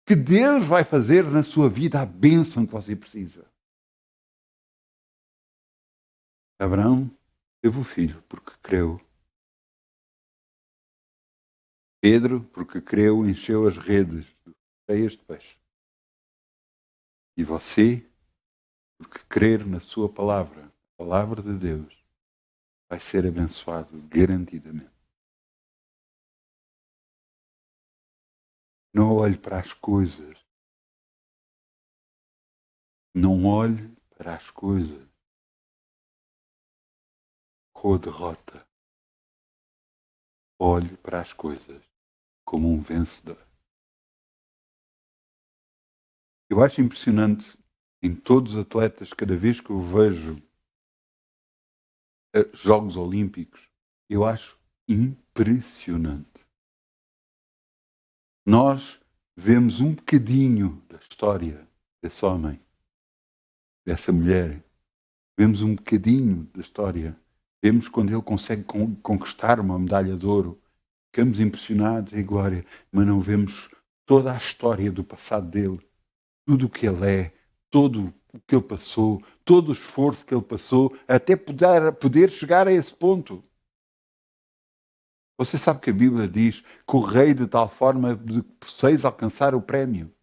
que Deus vai fazer na sua vida a bênção que você precisa. Abraão teve o filho porque creu. Pedro, porque creu, encheu as redes cheias de peixe. E você, porque crer na sua palavra, a palavra de Deus, vai ser abençoado garantidamente. Não olhe para as coisas. Não olhe para as coisas com a derrota. Olhe para as coisas como um vencedor. Eu acho impressionante em todos os atletas, cada vez que eu vejo Jogos Olímpicos, eu acho impressionante. Nós vemos um bocadinho da história desse homem, dessa mulher. Vemos um bocadinho da história. Vemos quando ele consegue conquistar uma medalha de ouro. Ficamos impressionados e glória, mas não vemos toda a história do passado dele. Tudo o que ele é, todo o que ele passou, todo o esforço que ele passou, até poder chegar a esse ponto. Você sabe que a Bíblia diz: correi de tal forma de que posseis alcançar o prémio.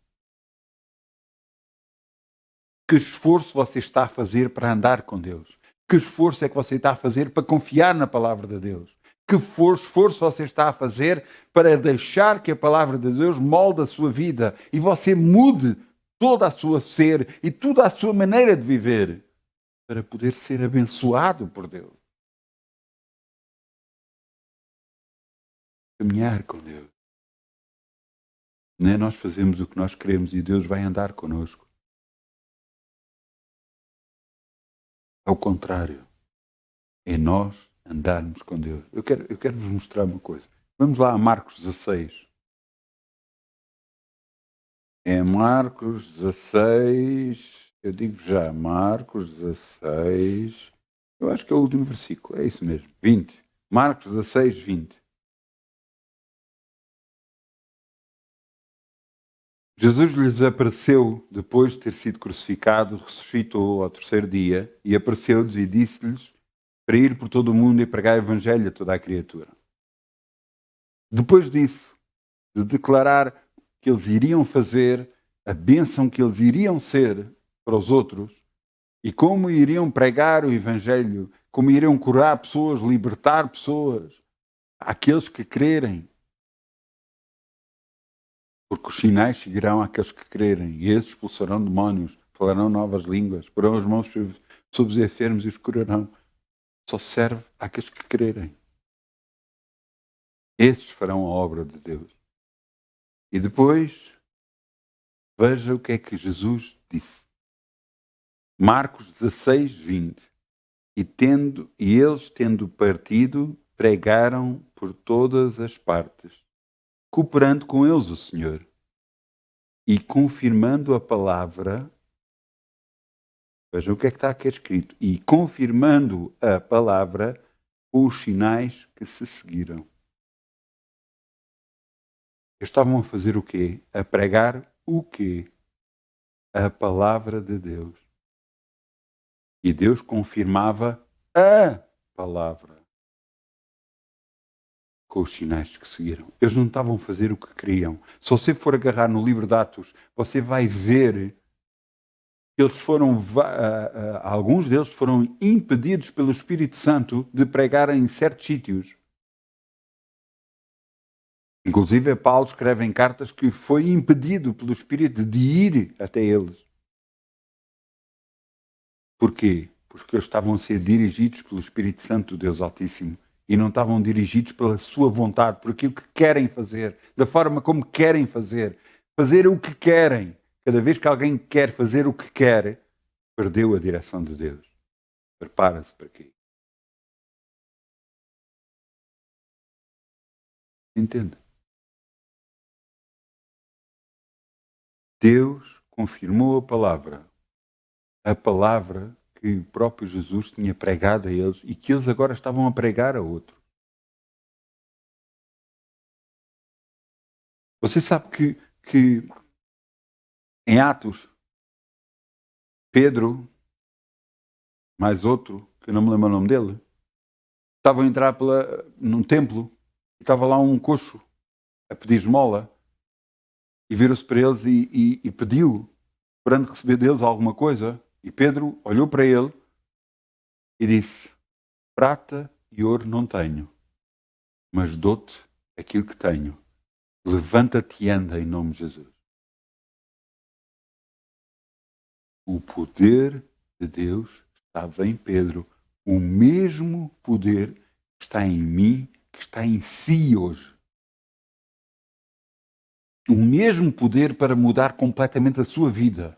Que esforço você está a fazer para andar com Deus? Que esforço é que você está a fazer para confiar na palavra de Deus? Que esforço você está a fazer para deixar que a palavra de Deus molde a sua vida e você mude toda a sua ser e toda a sua maneira de viver para poder ser abençoado por Deus? Caminhar com Deus. Nem nós fazemos o que nós queremos e Deus vai andar connosco. Ao contrário, é nós andarmos com Deus. Eu quero vos mostrar uma coisa. Vamos lá a Marcos 16. É Marcos 16, eu digo já, Marcos 16, eu acho que é o último versículo, é isso mesmo, 20. Marcos 16, 20. Jesus lhes apareceu depois de ter sido crucificado, ressuscitou ao terceiro dia e apareceu-lhes e disse-lhes para ir por todo o mundo e pregar o evangelho a toda a criatura. Depois disso, de declarar que eles iriam fazer, a bênção que eles iriam ser para os outros e como iriam pregar o evangelho, como iriam curar pessoas, libertar pessoas, àqueles que crerem. Porque os sinais seguirão àqueles que crerem, e esses expulsarão demónios, falarão novas línguas, porão as mãos sobre os enfermos e os curarão. Só serve àqueles que crerem. Esses farão a obra de Deus. E depois, veja o que é que Jesus disse. Marcos 16, 20. E eles, tendo partido, pregaram por todas as partes, cooperando com eles o Senhor e confirmando a palavra. Vejam o que é que está aqui escrito. E confirmando a palavra com os sinais que se seguiram. Eles estavam a fazer o quê? A pregar o quê? A palavra de Deus. E Deus confirmava a palavra com os sinais que seguiram. Eles não estavam a fazer o que queriam. Se você for agarrar no livro de Atos, você vai ver que eles alguns deles foram impedidos pelo Espírito Santo de pregar em certos sítios. Inclusive, Paulo escreve em cartas que foi impedido pelo Espírito de ir até eles. Porquê? Porque eles estavam a ser dirigidos pelo Espírito Santo do Deus Altíssimo e não estavam dirigidos pela sua vontade, por aquilo que querem fazer, da forma como querem fazer o que querem. Cada vez que alguém quer fazer o que quer, perdeu a direção de Deus. Prepara-se para quê? Entende? Deus confirmou a palavra que o próprio Jesus tinha pregado a eles e que eles agora estavam a pregar a outros. Você sabe que em Atos, Pedro, mais outro, que eu não me lembro o nome dele, estavam a entrar num templo e estava lá um coxo a pedir esmola e virou-se para eles e pediu, esperando receber deles alguma coisa. E Pedro olhou para ele e disse: prata e ouro não tenho, mas dou-te aquilo que tenho. Levanta-te e anda em nome de Jesus. O poder de Deus estava em Pedro. O mesmo poder que está em mim, que está em si hoje. O mesmo poder para mudar completamente a sua vida.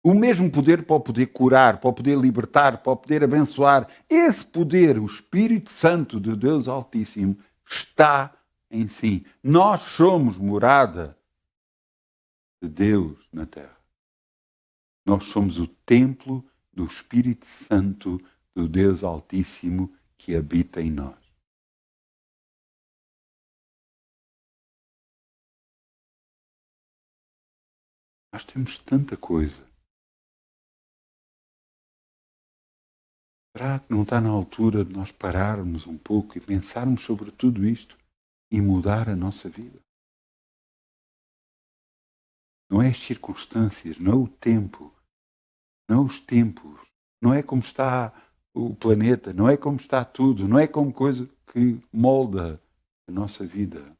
O mesmo poder para o poder curar, para o poder libertar, para o poder abençoar. Esse poder, o Espírito Santo de Deus Altíssimo, está em si. Nós somos morada de Deus na terra. Nós somos o templo do Espírito Santo do Deus Altíssimo que habita em nós. Nós temos tanta coisa. Será que não está na altura de nós pararmos um pouco e pensarmos sobre tudo isto e mudar a nossa vida? Não é as circunstâncias, não é o tempo, não é os tempos, não é como está o planeta, não é como está tudo, não é como coisa que molda a nossa vida.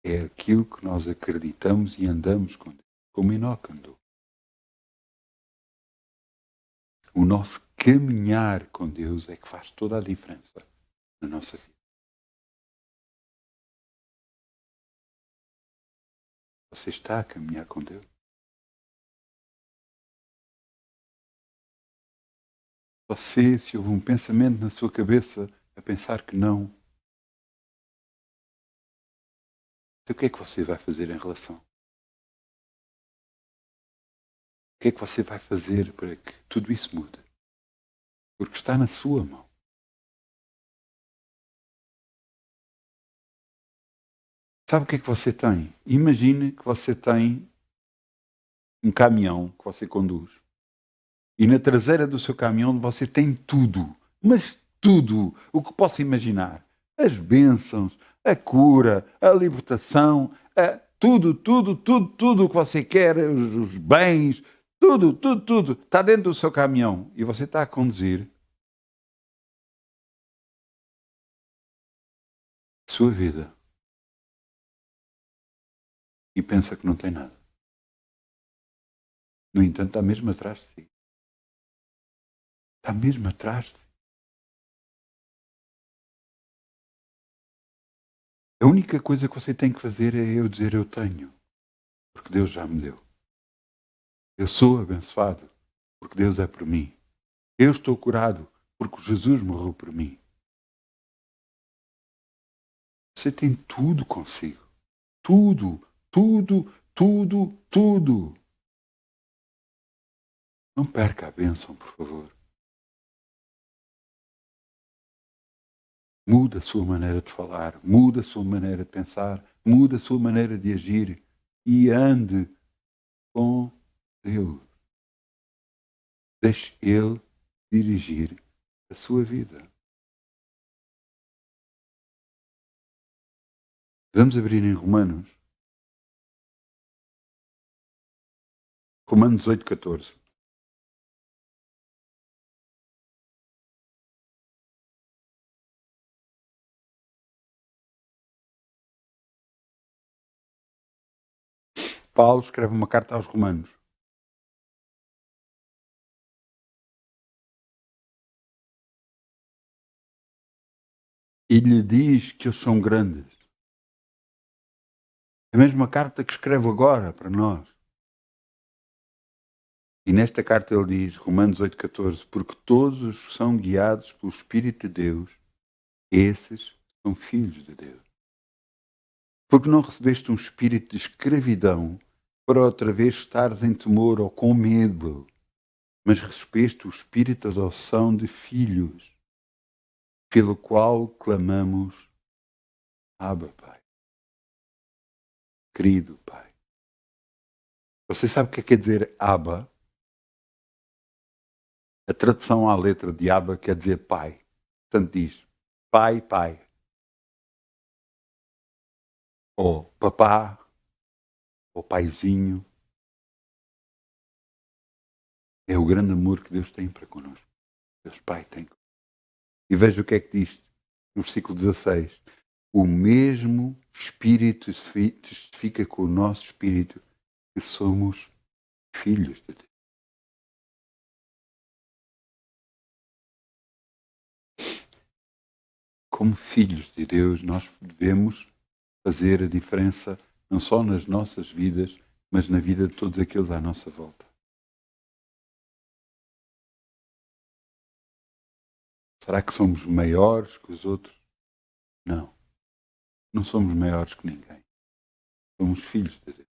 É aquilo que nós acreditamos e andamos com Deus, como Enoque andou. O nosso caminhar com Deus é que faz toda a diferença na nossa vida. Você está a caminhar com Deus? Você, se houve um pensamento na sua cabeça a pensar que não, então o que é que você vai fazer em relação? O que é que você vai fazer para que tudo isso mude? Porque está na sua mão. Sabe o que é que você tem? Imagine que você tem um caminhão que você conduz. E na traseira do seu caminhão você tem tudo. Mas tudo o que possa imaginar. As bênçãos, a cura, a libertação, tudo o que você quer, os bens, tudo. Está dentro do seu caminhão. E você está a conduzir a sua vida. E pensa que não tem nada. No entanto, está mesmo atrás de si. Está mesmo atrás de si. A única coisa que você tem que fazer é eu dizer eu tenho. Porque Deus já me deu. Eu sou abençoado porque Deus é por mim. Eu estou curado porque Jesus morreu por mim. Você tem tudo consigo. Tudo, tudo, tudo, tudo. Não perca a bênção, por favor. Muda a sua maneira de falar, muda a sua maneira de pensar, muda a sua maneira de agir e ande com Deus. Deixe Ele dirigir a sua vida. Vamos abrir em Romanos. Romanos 8,14. Paulo escreve uma carta aos Romanos. E lhe diz que eles são grandes. É a mesma carta que escreve agora para nós. E nesta carta ele diz, Romanos 8,14, porque todos os que são guiados pelo Espírito de Deus, esses são filhos de Deus. Porque não recebeste um espírito de escravidão para outra vez estares em temor ou com medo, mas recebeste o espírito de adoção de filhos, pelo qual clamamos, Abba, Pai. Querido Pai. Você sabe o que quer dizer Abba? A tradução à letra de Abba quer dizer pai. Portanto diz, pai, pai. Ou papá, ou paizinho. É o grande amor que Deus tem para connosco. Deus Pai tem. E veja o que é que diz no versículo 16. O mesmo Espírito testifica com o nosso Espírito que somos filhos de Deus. Como filhos de Deus, nós devemos fazer a diferença não só nas nossas vidas, mas na vida de todos aqueles à nossa volta. Será que somos maiores que os outros? Não. Não somos maiores que ninguém. Somos filhos de Deus.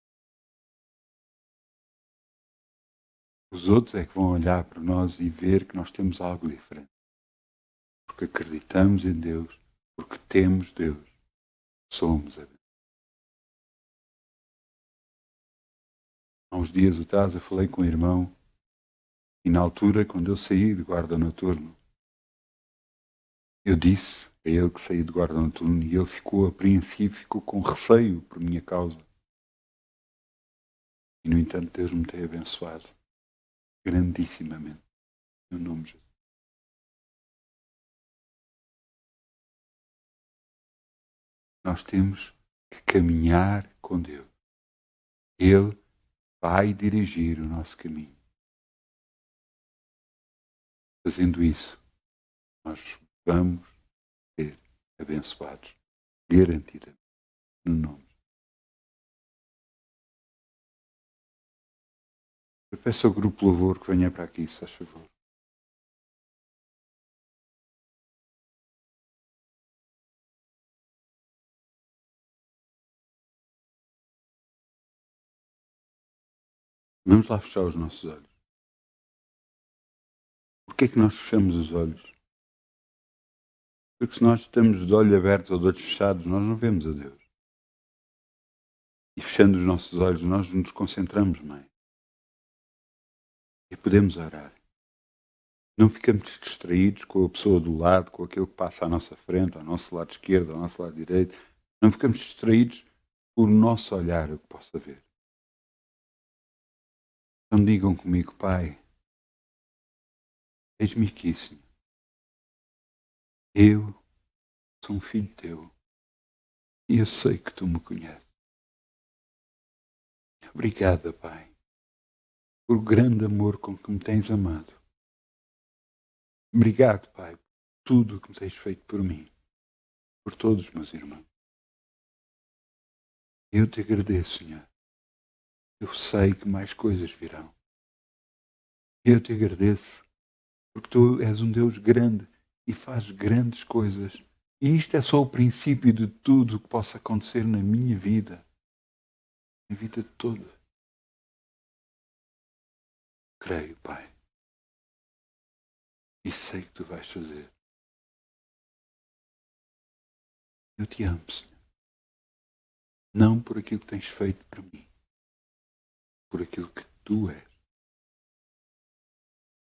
Os outros é que vão olhar para nós e ver que nós temos algo diferente. Porque acreditamos em Deus, porque temos Deus. Somos a Deus. Há uns dias atrás eu falei com o irmão e na altura, quando eu saí de guarda noturno, eu disse a ele que saí de guarda noturno e ele ficou apreensivo, ficou com receio por minha causa. E no entanto Deus me tem abençoado grandissimamente. No nome de Jesus. Nós temos que caminhar com Deus. Ele vai dirigir o nosso caminho. Fazendo isso, nós vamos ser abençoados, garantidamente, no nome de Jesus. Eu peço ao grupo Louvor que venha para aqui, se faz favor. Vamos lá fechar os nossos olhos. Porquê é que nós fechamos os olhos? Porque se nós estamos de olhos abertos ou de olhos fechados, nós não vemos a Deus. E fechando os nossos olhos, nós nos concentramos mais. E podemos orar. Não ficamos distraídos com a pessoa do lado, com aquilo que passa à nossa frente, ao nosso lado esquerdo, ao nosso lado direito. Não ficamos distraídos por o nosso olhar, o que possa ver. Então digam comigo, Pai, eis-me aqui, Senhor. Eu sou um filho teu e eu sei que tu me conheces. Obrigada, Pai, por grande amor com que me tens amado. Obrigado, Pai, por tudo o que me tens feito por mim, por todos os meus irmãos. Eu te agradeço, Senhor. Eu sei que mais coisas virão. Eu te agradeço Porque tu és um Deus grande e faz grandes coisas. E isto é só o princípio de tudo o que possa acontecer na minha vida. Na vida toda. Creio, Pai. E sei que tu vais fazer. Eu te amo, Senhor. Não por aquilo que tens feito por mim. Por aquilo que tu és.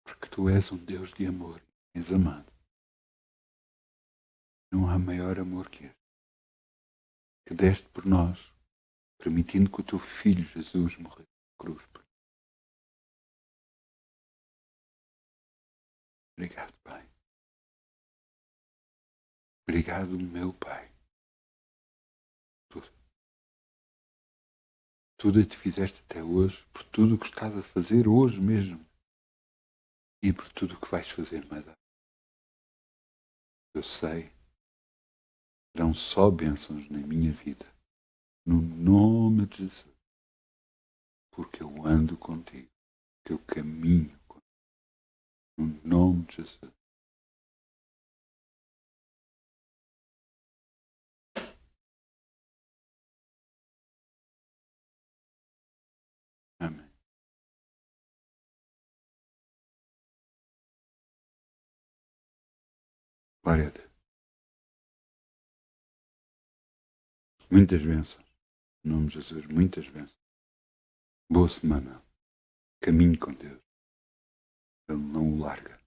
Porque tu és um Deus de amor. És amado. Não há maior amor que este. Que deste por nós, permitindo que o teu Filho Jesus morresse na cruz. Obrigado, Pai. Obrigado, meu Pai. Tudo o que fizeste até hoje, por tudo o que estás a fazer hoje mesmo e por tudo o que vais fazer mais tarde. Eu sei, serão só bênçãos na minha vida, no nome de Jesus, porque eu ando contigo, porque eu caminho contigo, no nome de Jesus. Amém. Glória a Deus. Muitas bênçãos. Em nome de Jesus, muitas bênçãos. Boa semana. Caminhe com Deus. Ele não o larga.